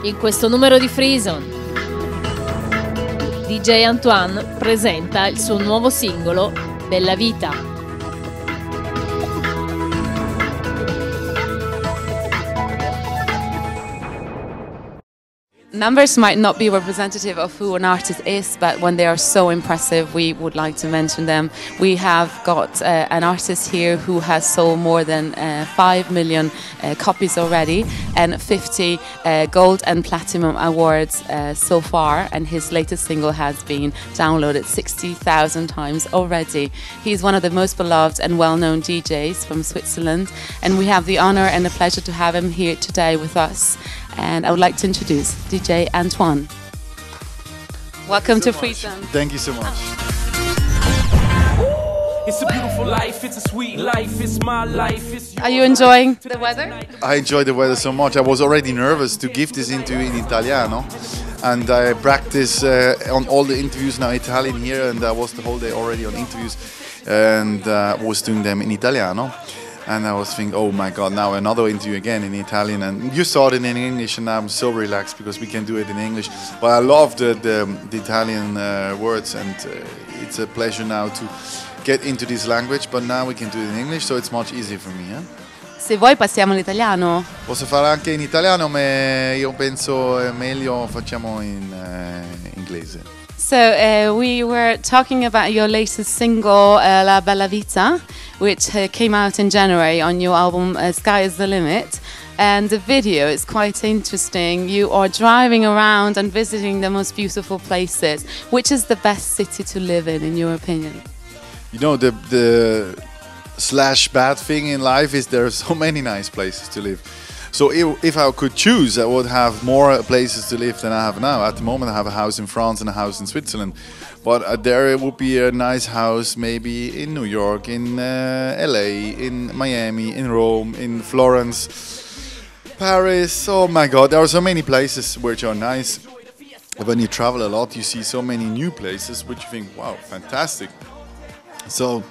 In questo numero di FreeZone, DJ Antoine presenta il suo nuovo singolo, Bella Vita. Numbers might not be representative of who an artist is, but when they are so impressive, we would like to mention them. We have got an artist here who has sold more than 5 million copies already and 50 gold and platinum awards so far, and his latest single has been downloaded 60,000 times already. He's one of the most beloved and well-known DJs from Switzerland, and we have the honor and the pleasure to have him here today with us. And I would like to introduce DJ Antoine. Welcome to FreeZone. Thank you so much. It's a beautiful life, it's a sweet life, it's my life. Are you enjoying the weather? I enjoy the weather so much. I was already nervous to give this interview in Italiano, and I practice on all the interviews now Italian here, and I was the whole day already on interviews and was doing them in Italiano. And I was thinking, oh my God, now another interview again in Italian. And you saw it in English, and I'm so relaxed because we can do it in English. But I love the Italian words, and it's a pleasure now to get into this language. But now we can do it in English, so it's much easier for me. Se vuoi passiamo all'italiano. Posso fare anche in italiano, ma io penso è meglio facciamo in inglese. So we were talking about your latest single, La Bella Vita, which came out in January on your album Sky is the Limit. And the video is quite interesting. You are driving around and visiting the most beautiful places. Which is the best city to live in your opinion? You know, the slash bad thing in life is there are so many nice places to live. So if I could choose, I would have more places to live than I have now. At the moment I have a house in France and a house in Switzerland. But there would be a nice house maybe in New York, in LA, in Miami, in Rome, in Florence, Paris. Oh my God, there are so many places which are nice. When you travel a lot, you see so many new places which you think, wow, fantastic. So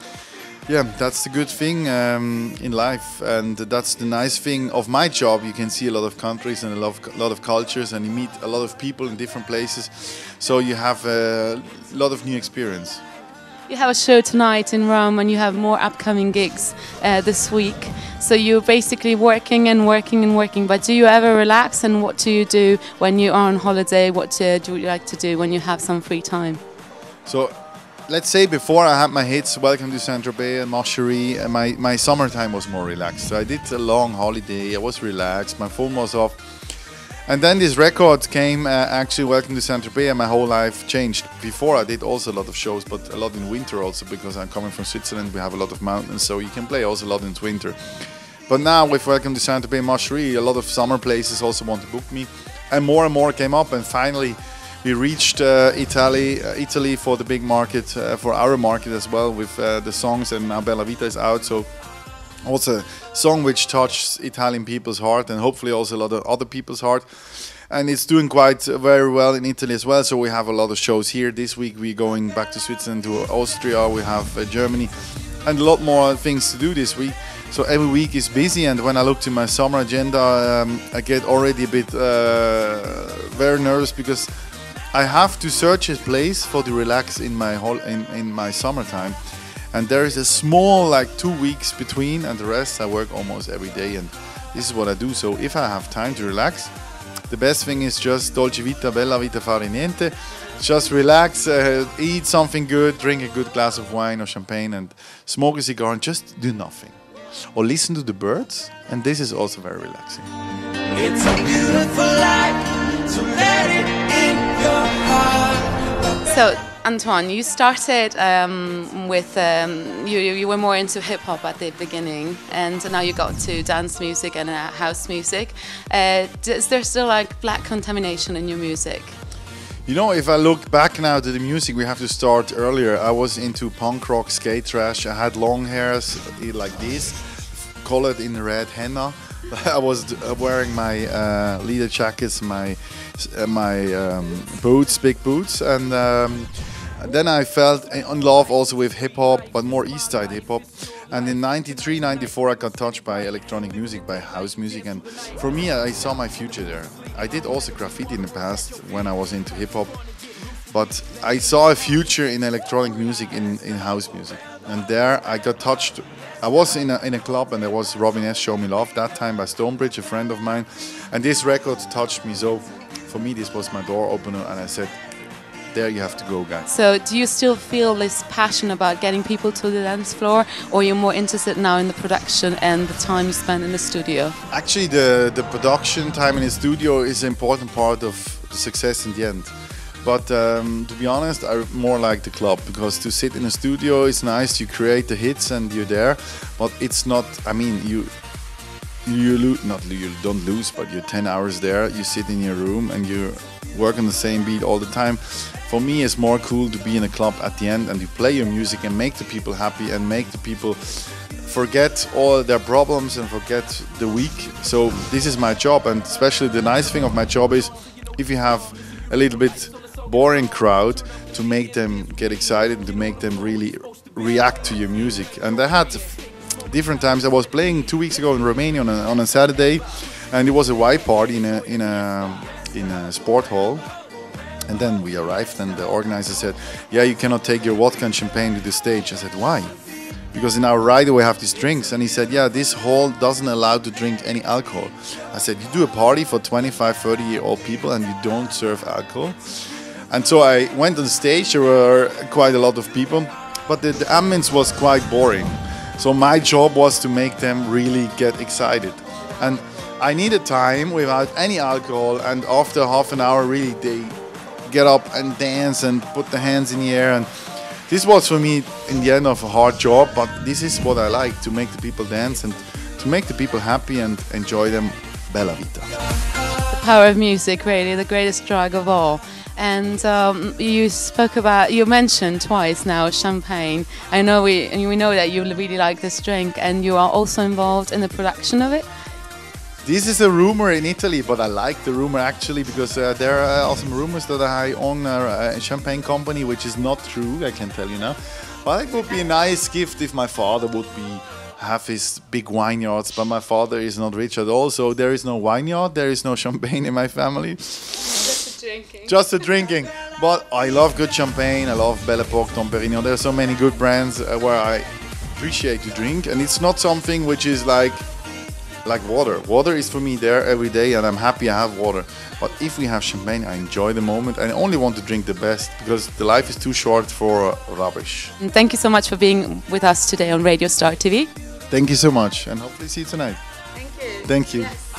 yeah, that's the good thing in life, and that's the nice thing of my job. You can see a lot of countries and a lot of cultures, and you meet a lot of people in different places, so you have a lot of new experience. You have a show tonight in Rome, and you have more upcoming gigs this week. So you're basically working and working and working, but do you ever relax, and what do you do when you are on holiday? What do you like to do when you have some free time? So let's say before I had my hits, Welcome to Saint-Tropez and Marcherie, my summertime was more relaxed. So I did a long holiday, I was relaxed, my phone was off. And then this record came, actually Welcome to Saint-Tropez, and my whole life changed. Before I did also a lot of shows, but a lot in winter also, because I'm coming from Switzerland, we have a lot of mountains, so you can play also a lot in winter. But now with Welcome to Saint-Tropez and Marcherie, a lot of summer places also want to book me. And more came up, and finally we reached Italy for the big market, for our market as well, with the songs, and now Bella Vita is out. So also a song which touches Italian people's heart, and hopefully also a lot of other people's heart. And it's doing quite very well in Italy as well. So we have a lot of shows here. This week we're going back to Switzerland, to Austria, we have Germany, and a lot more things to do this week. So every week is busy, and when I look to my summer agenda, I get already a bit very nervous, because I have to search a place for the relax in my summertime, and there is a small like 2 weeks between, and the rest I work almost every day, and this is what I do. So if I have time to relax, the best thing is just dolce vita, bella vita, fare niente. Just relax, eat something good, drink a good glass of wine or champagne, and smoke a cigar, and just do nothing, or listen to the birds, and this is also very relaxing. It's a beautiful life, so let it in your heart. So Antoine, you started with you were more into hip hop at the beginning, and now you got to dance music and house music. Is there still like black contamination in your music? You know, if I look back now to the music, we have to start earlier. I was into punk rock, skate trash. I had long hairs like this, colored in red henna. I was wearing my leather jackets, my boots, big boots, and Then I felt in love also with hip hop, but more East Side hip hop. And in '93, '94, I got touched by electronic music, by house music, and for me, I saw my future there. I did also graffiti in the past when I was into hip hop, but I saw a future in electronic music, in house music. And there I got touched. I was in a club, and there was Robin S. Show Me Love that time by Stonebridge, a friend of mine, and this record touched me. So for me, this was my door opener, and I said, there you have to go, guys. So do you still feel this passion about getting people to the dance floor, or you're more interested now in the production and the time you spend in the studio? Actually, the production time in the studio is an important part of the success in the end. But to be honest, I more like the club, because to sit in a studio is nice, you create the hits and you're there, but it's not, I mean, you don't lose, but you're 10 hours there, you sit in your room and you work on the same beat all the time. For me, it's more cool to be in a club at the end and you play your music and make the people happy and make the people forget all their problems and forget the week. So this is my job, and especially the nice thing of my job is if you have a little bit boring crowd, to make them get excited and to make them really react to your music. And I had different times. I was playing 2 weeks ago in Romania on a Saturday, and it was a white party in a sport hall. And then we arrived, and the organizer said, "Yeah, you cannot take your vodka and champagne to the stage." I said, "Why?" Because in our ride we have these drinks. And he said, "Yeah, this hall doesn't allow to drink any alcohol." I said, "You do a party for 25, 30-year-old people and you don't serve alcohol?" And so I went on stage. There were quite a lot of people, but the ambience was quite boring. So my job was to make them really get excited. And I needed time without any alcohol, and after half an hour really they get up and dance and put the hands in the air. And this was for me in the end of a hard job, but this is what I like, to make the people dance and to make the people happy and enjoy them. Bella Vita. The power of music, really, the greatest drug of all. And you mentioned twice now champagne. I know we know that you really like this drink, and you are also involved in the production of it. This is a rumor in Italy, but I like the rumor actually, because there are some rumors that I own a champagne company, which is not true, I can tell you now. But it would be a nice gift if my father would have his big vineyards, but my father is not rich at all, so there is no vineyard, there is no champagne in my family. Just a drinking. But I love good champagne, I love Belle Époque, Dom Pérignon. There are so many good brands where I appreciate to drink, and it's not something which is like water. Water is for me there every day, and I'm happy I have water. But if we have champagne, I enjoy the moment, and I only want to drink the best, because the life is too short for rubbish. And thank you so much for being with us today on Radio Star TV. Thank you so much, and hopefully see you tonight. Thank you. Thank you. Yes.